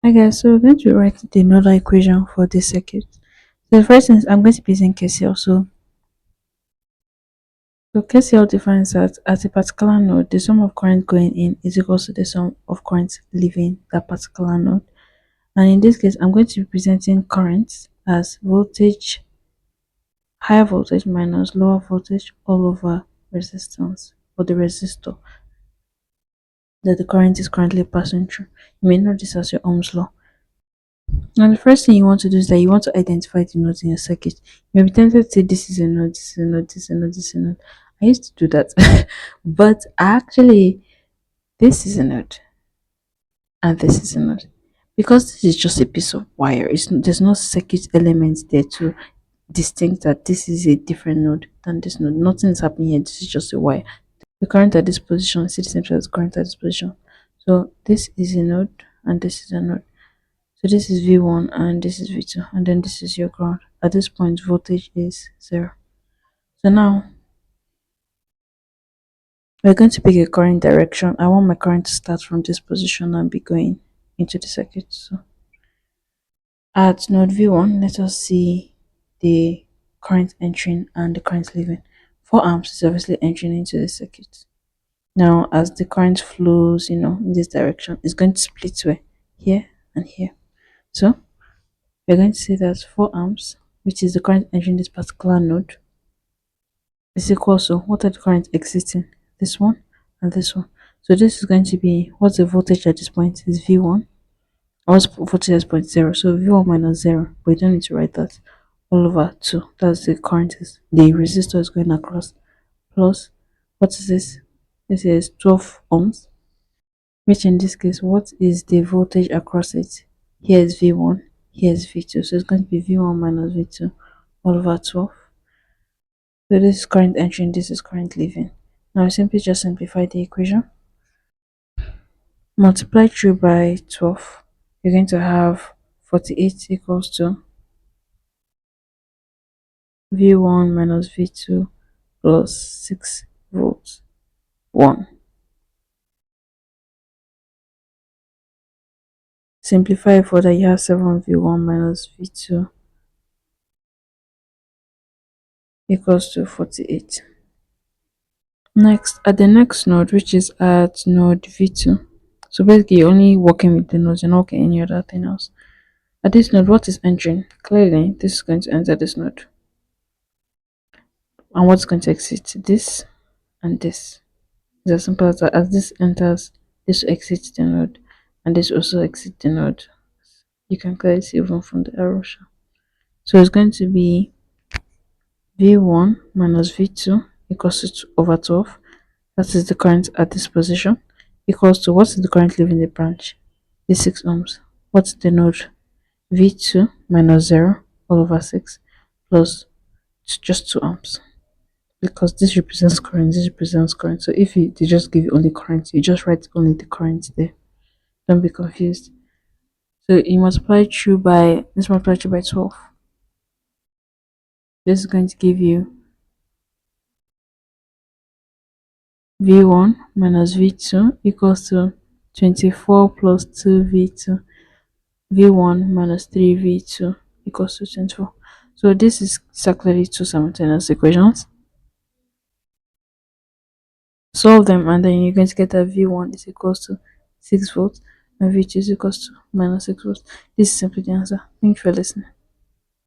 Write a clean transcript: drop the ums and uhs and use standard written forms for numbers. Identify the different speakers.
Speaker 1: Hi guys, so we're going to write the nodal equation for this circuit. So the first thing is I'm going to be using KCL. So KCL defines that at a particular node, the sum of current going in is equal to the sum of current leaving that particular node. And in this case, I'm going to be presenting current as voltage, higher voltage minus lower voltage all over resistance or the resistor that the current is currently passing through. You may know this as your Ohm's law. And the first thing you want to do is that you want to identify the nodes in your circuit. You may be tempted to say this is a node, this is a node, this is a node, this is a node. I used to do that. But actually, this is a node and this is a node. Because this is just a piece of wire, there's no circuit element there to distinct that this is a different node than this node. Nothing is happening here, this is just a wire. The current at this position is the same as the current at this position. So this is a node and this is a node. So this is V1 and this is V2 and then this is your ground. At this point voltage is 0. So now we're going to pick a current direction. I want my current to start from this position and be going into the circuit. So at node V1, let us see the current entering and the current leaving. 4 amps is obviously entering into the circuit. Now as the current flows, in this direction, it's going to split where? Here and here. So we're going to say that 4 amps, which is the current entering this particular node, is equal to what are the current exiting? This one and this one. So this is going to be what's the voltage at this point is V1. What's voltage at this point? 0. So V1 minus 0. But you don't need to write that. All over 2. That's the current is the resistor is going across. Plus what is this? This is 12 ohms. Which in this case, what is the voltage across it? Here is V1, here is V2. So it's going to be V1 minus V2 all over 12. So this is current entering, this is current leaving. Now simply just simplify the equation. Multiply through by 12. You're going to have 48 equals to V1 minus V2 plus 6 volts 1. Simplify further, you have 7V1 minus V2 equals to 48. Next, at the next node, which is at node V2. So basically, you're only working with the nodes, you're not working any other thing else. At this node, what is entering? Clearly, this is going to enter this node. And what's going to exit? This and this. It's as simple as that. As this enters, this will exit the node. And this also exit the node. You can clearly see even from the arrow. So it's going to be V1 minus V2 equals to over 12. That is the current at this position. Equals to what is the current leaving the branch? The 6 ohms. What's the node? V2 minus 0 all over 6 plus just 2 amps. Because this represents current, this represents current. So if they just give you only current, you just write only the current there. Don't be confused. So you multiply through by this multiply through by 12. This is going to give you V1 minus V2 equals to 24 plus 2V2. V1 minus 3V2 equals to 24. So this is exactly two simultaneous equations. Solve them and then you're going to get that V1 is equals to 6 volts and V2 is equals to minus 6 volts. This is simply the answer. Thank you for listening.